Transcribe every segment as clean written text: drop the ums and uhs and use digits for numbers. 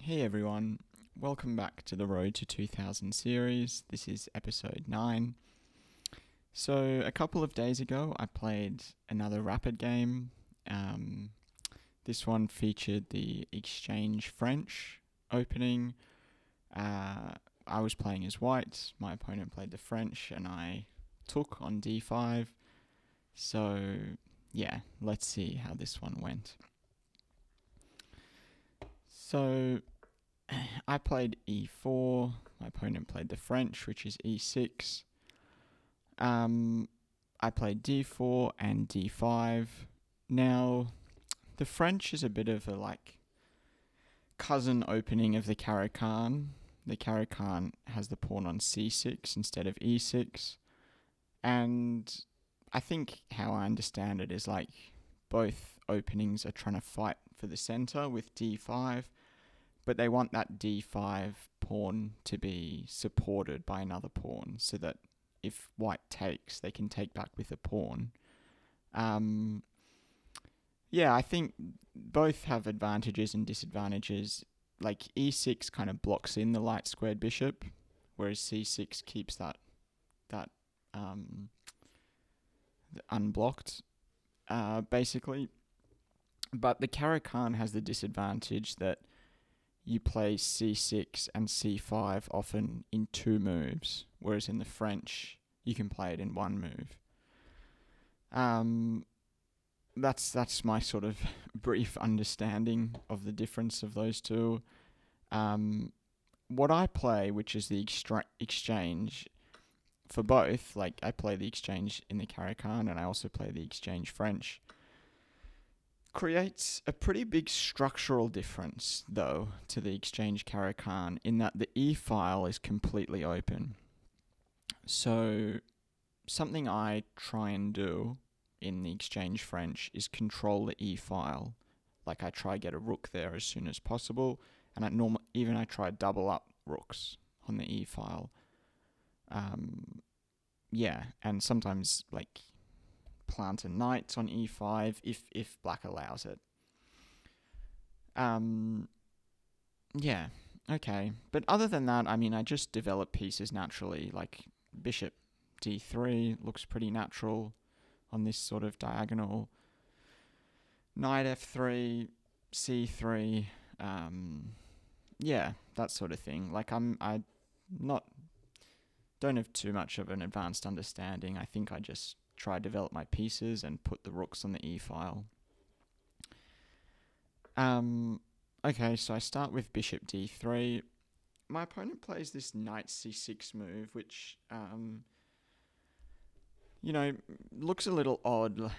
Hey everyone, welcome back to the Road to 2000 series. This is episode 9. So, a couple of days ago, I played another rapid game. This one featured the Exchange French opening. I was playing as white, my opponent played the French, and I took on d5. So, yeah, let's see how this one went. So, I played e4, my opponent played the French, which is e6. I played d4 and d5. Now, the French is a bit of a cousin opening of the Caro-Kann. The Caro-Kann has the pawn on c6 instead of e6. And I think how I understand it is both openings are trying to fight for the center with d5, but they want that d5 pawn to be supported by another pawn so that if white takes, they can take back with a pawn. I think both have advantages and disadvantages. Like e6 kind of blocks in the light squared bishop, whereas c6 keeps that unblocked, basically. But the Caro-Kann has the disadvantage that you play c6 and c5 often in 2 moves, whereas in the French, you can play it in 1 move. That's my sort of brief understanding of the difference of those two. What I play, which is the exchange for both, I play the exchange in the Caro-Kann and I also play the exchange French, creates a pretty big structural difference, though, to the exchange Caro-Kann in that the e-file is completely open. So, something I try and do in the exchange French is control the e-file. Like, I try get a rook there as soon as possible, and I try double up rooks on the e-file. And sometimes, plant a knight on e5 if black allows it. Okay. But other than that, I just develop pieces naturally. Like bishop d3 looks pretty natural on this sort of diagonal. Knight f3, c3, that sort of thing. I don't have too much of an advanced understanding. I think I just try to develop my pieces and put the rooks on the e-file. Okay, so I start with bishop d3. My opponent plays this knight c6 move, which, looks a little odd.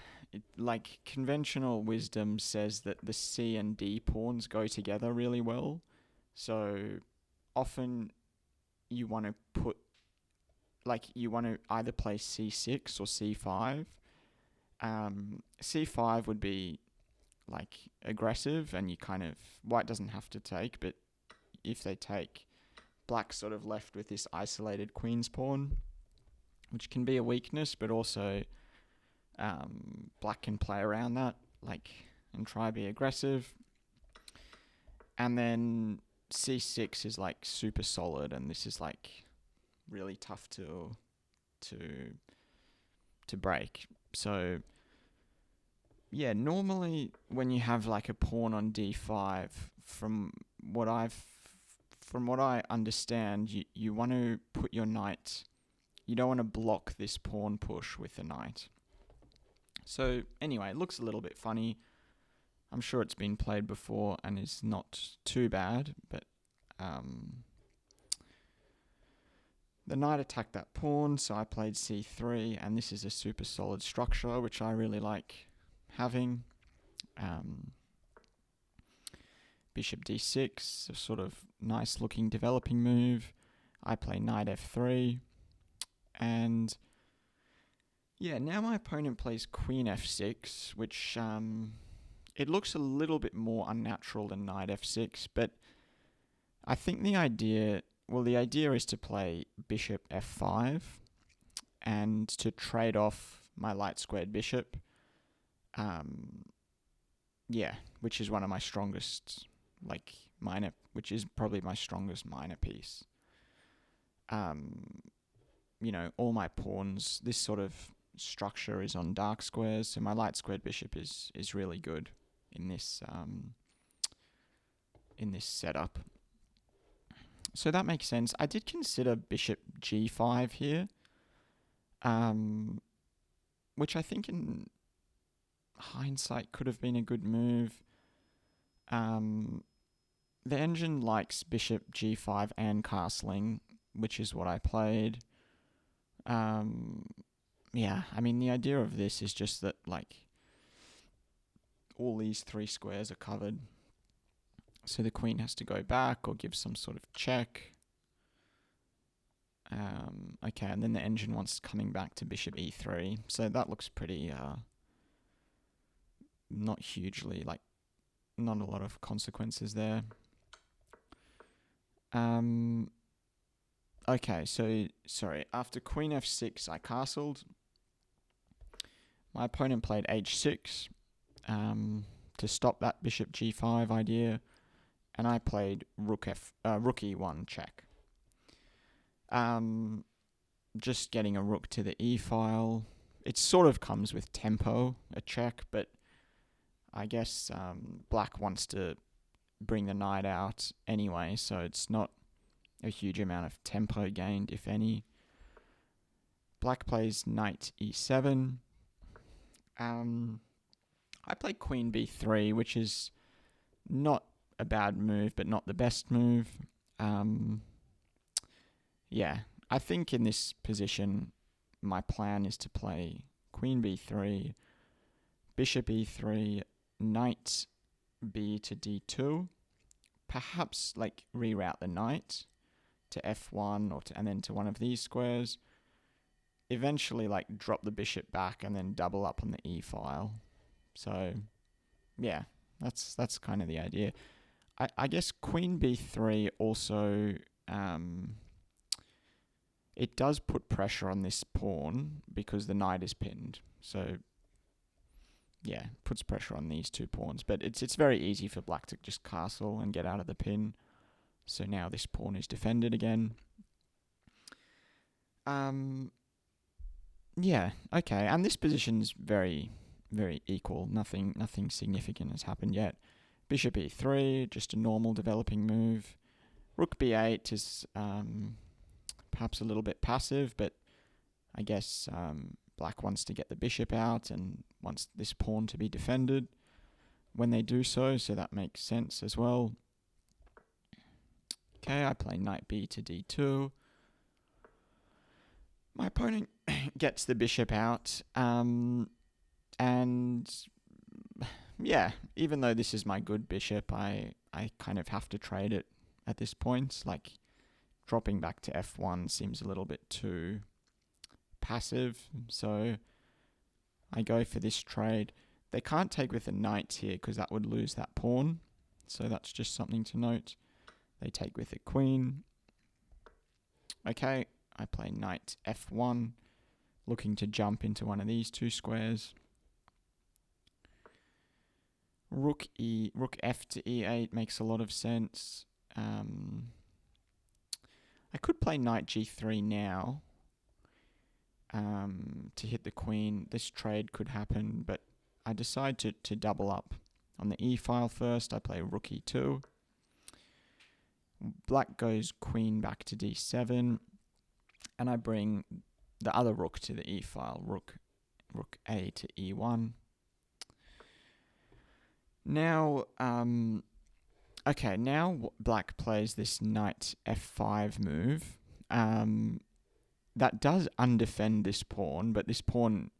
Conventional wisdom says that the c and d pawns go together really well. So often you want to either play c6 or c5. C5 would be aggressive, and white doesn't have to take, but if they take, black's sort of left with this isolated queen's pawn, which can be a weakness, but also black can play around that, and try to be aggressive. And then c6 is super solid, and this is really tough to break. So normally when you have a pawn on d5, from what I understand, you want to put your knight. You don't want to block this pawn push with the knight. So anyway, it looks a little bit funny. I'm sure it's been played before and is not too bad, but the knight attacked that pawn, so I played c3, and this is a super solid structure, which I really like having. Bishop d6, a sort of nice looking developing move. I play knight f3, and now my opponent plays queen f6, which it looks a little bit more unnatural than knight f6, but I think the idea is to play bishop f5 and to trade off my light squared bishop, which is one of my strongest like minor, which is probably my strongest minor piece. All my pawns, this sort of structure is on dark squares, so my light squared bishop is really good in this setup. So that makes sense. I did consider bishop g5 here, which I think in hindsight could have been a good move. The engine likes bishop g5 and castling, which is what I played. The idea of this is just that, all these three squares are covered. So the queen has to go back or give some sort of check. Okay, and then the engine wants coming back to bishop e3. So that looks pretty, not hugely, not a lot of consequences there. Okay, so, sorry, after queen f6, I castled. My opponent played h6 to stop that bishop g5 idea, and I played rook e1 check. Just getting a rook to the e file. It sort of comes with tempo, a check, but I guess black wants to bring the knight out anyway, so it's not a huge amount of tempo gained, if any. Black plays knight e7. I played queen b3, which is not a bad move, but not the best move. I think in this position, my plan is to play queen b3, bishop e3, knight b to d2, perhaps reroute the knight to f1 and then to one of these squares. Eventually drop the bishop back and then double up on the e file. So yeah, that's kind of the idea. I guess queen b3 also, it does put pressure on this pawn because the knight is pinned. So yeah, puts pressure on these two pawns. But it's very easy for black to just castle and get out of the pin. So now this pawn is defended again. Yeah, okay. And this position's very, very equal. Nothing significant has happened yet. Bishop e3, just a normal developing move. Rook b8 is perhaps a little bit passive, but I guess black wants to get the bishop out and wants this pawn to be defended when they do so that makes sense as well. Okay, I play knight b to d2. My opponent gets the bishop out, and yeah, even though this is my good bishop, I kind of have to trade it at this point. Dropping back to f1 seems a little bit too passive, so I go for this trade. They can't take with the knight here because that would lose that pawn, so that's just something to note. They take with the queen. Okay, I play knight f1, looking to jump into one of these two squares. Rook f to e8 makes a lot of sense. I could play knight g3 now to hit the queen. This trade could happen, but I decide to double up on the e file first. I play rook e2. Black goes queen back to d7, and I bring the other rook to the e file, rook a to e1. Now, now black plays this knight f5 move. That does undefend this pawn, but this pawn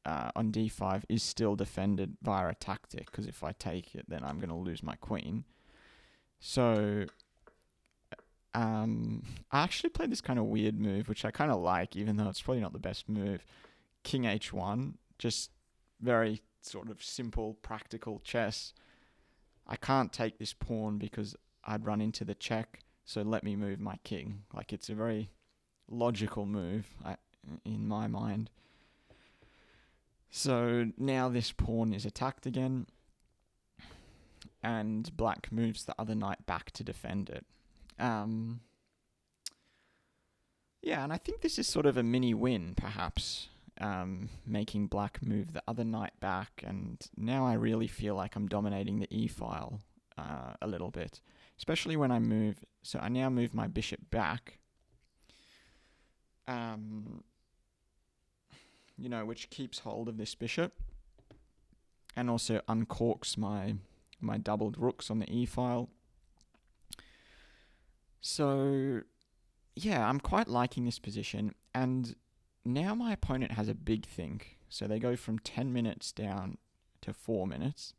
on d5 is still defended via a tactic, because if I take it, then I'm going to lose my queen. So I actually played this kind of weird move, which I kind of like, even though it's probably not the best move. King h1, just very sort of simple, practical chess. I can't take this pawn because I'd run into the check, so let me move my king. It's a very logical move in my mind. So now this pawn is attacked again. and black moves the other knight back to defend it. Um, yeah, and I think this is sort of a mini win, perhaps, making black move the other knight back, and now I really feel like I'm dominating the e-file a little bit, especially when I move. So I now move my bishop back, which keeps hold of this bishop, and also uncorks my doubled rooks on the e-file. So, yeah, I'm quite liking this position, and now my opponent has a big think. So they go from 10 minutes down to 4 minutes,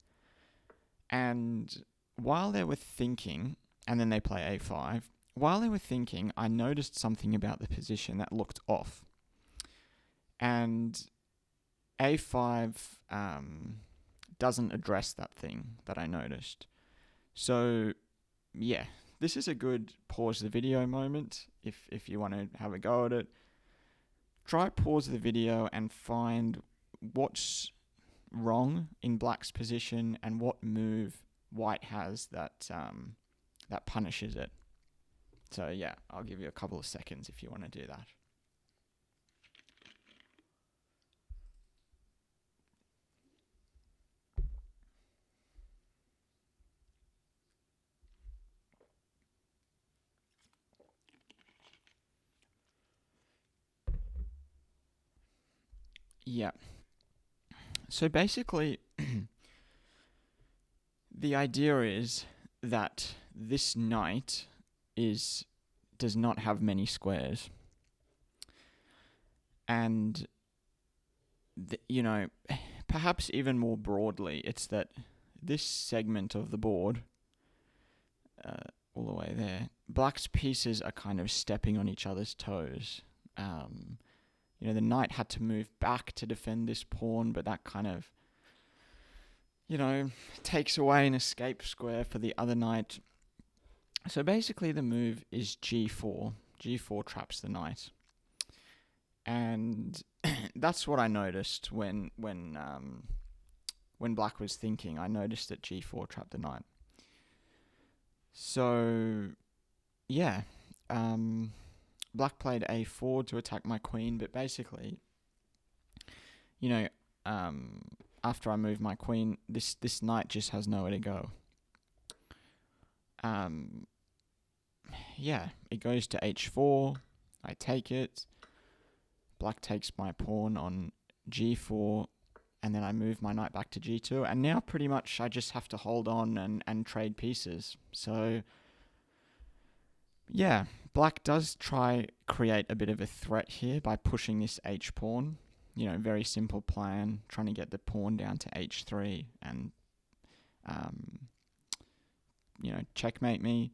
and while they were thinking, and then they play a5, while they were thinking, I noticed something about the position that looked off. And a5 doesn't address that thing that I noticed. So, yeah, this is a good pause the video moment if you want to have a go at it. Try pause the video and find what's wrong in black's position and what move white has that punishes it. So yeah, I'll give you a couple of seconds if you want to do that. Yeah. So basically, the idea is that this knight does not have many squares. And, perhaps even more broadly, it's that this segment of the board, all the way there, black's pieces are kind of stepping on each other's toes. The knight had to move back to defend this pawn, but that kind of, takes away an escape square for the other knight. So basically the move is g4. G4 traps the knight. And that's what I noticed when black was thinking. I noticed that g4 trapped the knight. So, yeah. Black played a4 to attack my queen, but basically, after I move my queen, this knight just has nowhere to go. Yeah, it goes to h4. I take it. Black takes my pawn on g4, and then I move my knight back to g2, and now pretty much I just have to hold on and trade pieces. So, yeah, black does try create a bit of a threat here by pushing this h-pawn. Very simple plan, trying to get the pawn down to h3 and, checkmate me.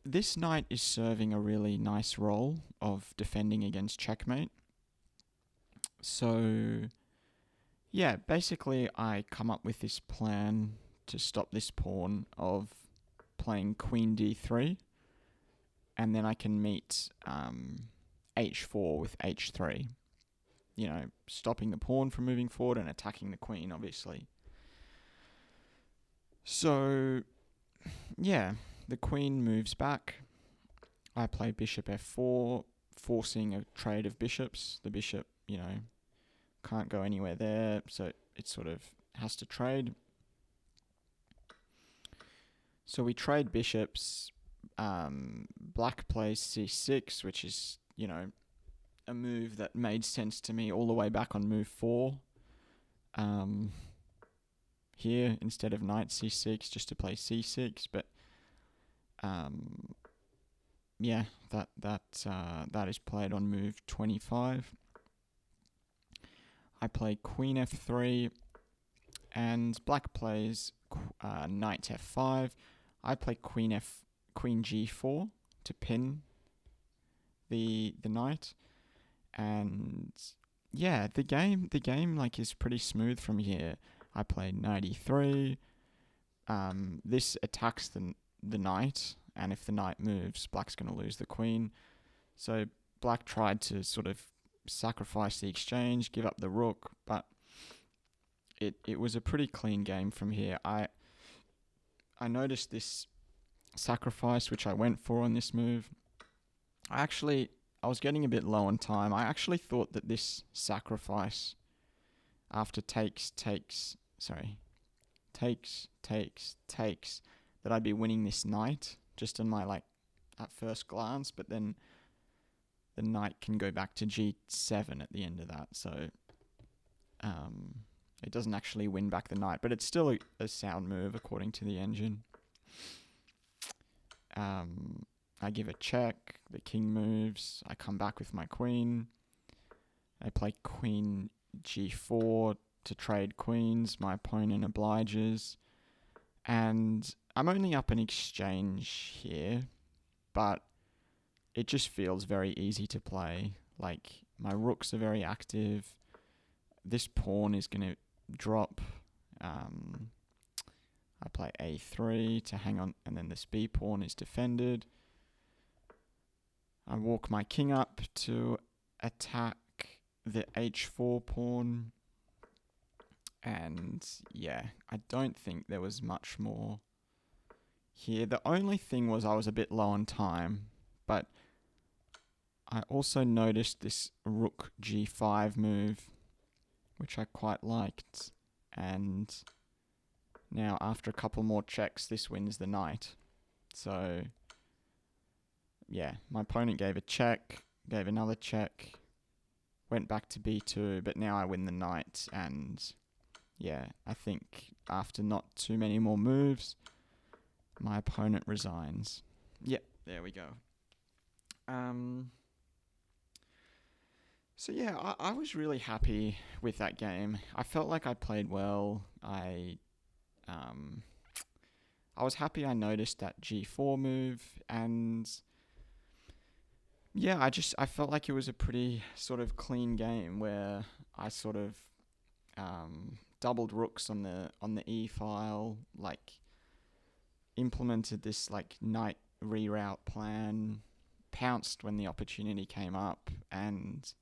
This knight is serving a really nice role of defending against checkmate. So, yeah, basically I come up with this plan to stop this pawn of playing queen d3, and then I can meet h4 with h3. Stopping the pawn from moving forward and attacking the queen, obviously. So, yeah, the queen moves back. I play bishop f4, forcing a trade of bishops. The bishop, can't go anywhere there, so it sort of has to trade. So we trade bishops. Black plays c6, which is, a move that made sense to me all the way back on move 4. Here, instead of knight c6, just to play c6, but yeah, that is played on move 25. I play queen f3, and black plays knight f5. I play queen g4 to pin the knight, and yeah, the game is pretty smooth from here. I play knight e3. This attacks the knight, and if the knight moves, black's going to lose the queen. So black tried to sort of sacrifice the exchange, give up the rook, but it was a pretty clean game from here. I noticed this sacrifice, which I went for on this move. I was getting a bit low on time. I actually thought that this sacrifice after takes, that I'd be winning this knight just in my at first glance, but then the knight can go back to g7 at the end of that, so it doesn't actually win back the knight, but it's still a sound move according to the engine. I give a check, the king moves, I come back with my queen, I play queen g4 to trade queens, my opponent obliges, and I'm only up an exchange here, but it just feels very easy to play. Like, my rooks are very active, this pawn is going to drop, I play a3 to hang on, and then this b pawn is defended. I walk my king up to attack the h4 pawn, and yeah, I don't think there was much more here. The only thing was I was a bit low on time, but I also noticed this rook g5 move, which I quite liked, and now after a couple more checks, this wins the knight. So yeah, my opponent gave a check, gave another check, went back to b2, but now I win the knight, and yeah, I think after not too many more moves, my opponent resigns. Yep, there we go. So yeah, I was really happy with that game. I felt like I played well. I was happy I noticed that g4 move, and yeah, I felt like it was a pretty sort of clean game where I sort of doubled rooks on the e file, like implemented this knight reroute plan, pounced when the opportunity came up, and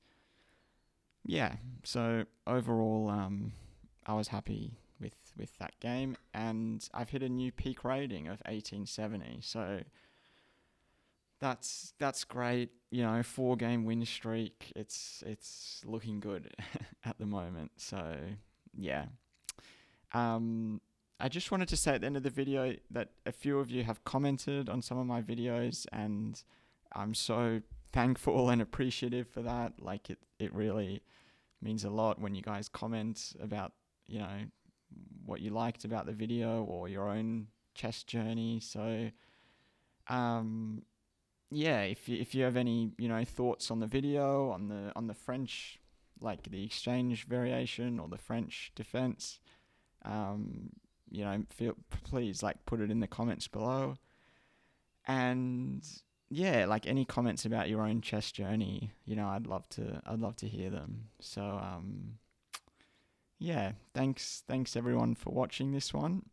yeah, so overall I was happy with that game, and I've hit a new peak rating of 1870, so that's great. 4-game win streak. It's looking good at the moment. So yeah. I just wanted to say at the end of the video that a few of you have commented on some of my videos, and I'm so thankful and appreciative for that. Like, it really means a lot when you guys comment about, what you liked about the video or your own chess journey. So yeah, if you have any thoughts on the video, on the French, like the exchange variation or the French defense, please put it in the comments below. And yeah, any comments about your own chess journey, I'd love to hear them. So yeah, thanks everyone for watching this one,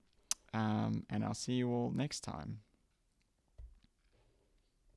and I'll see you all next time.